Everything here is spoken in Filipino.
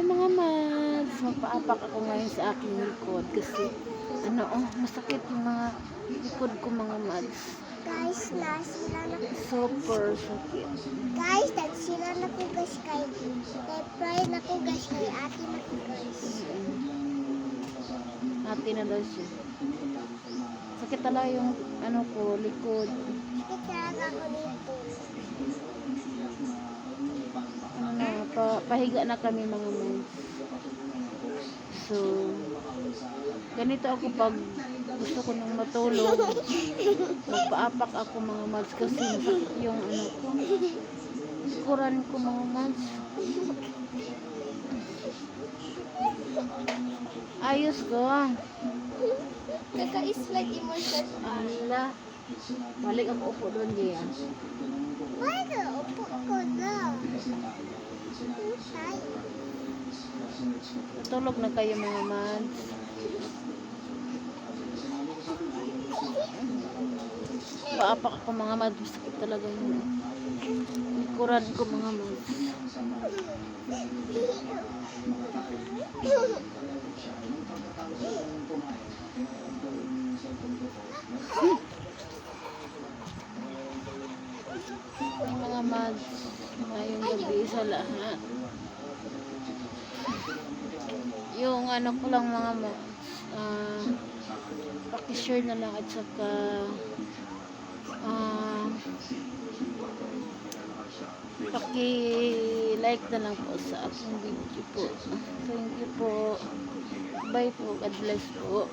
Hi mga mads, magpaapak ako ngayon sa aking likod kasi masakit yung mga likod ko mga mads. Guys, nasira na ko. Super sakit. Guys, nagsira na ko guys kay fry na ko guys kay ate na ko guys. Ate na daw siya. Sakit talaga yung likod. Sakit talaga ko dito. Pahiga na kami mga mads. So, ganito ako pag gusto ko nang matulog. Magpaapak ako mga mads kasi masakit yung kuran ko mga mads. Ayos ko. Kaka-slide emotion. Ala. Balik ako upo doon diya. Why the upo ko na? Tulog na kayo mga mads. Paapak ako mga mads. Sakit talaga yun. Kuran ko mga mads. Mga mads, ngayong gabi sa lahat. Yung ko lang mga mads, pakishare na lang at saka paki-like na lang po sa aking video po. Thank you po. Bye po. God bless po.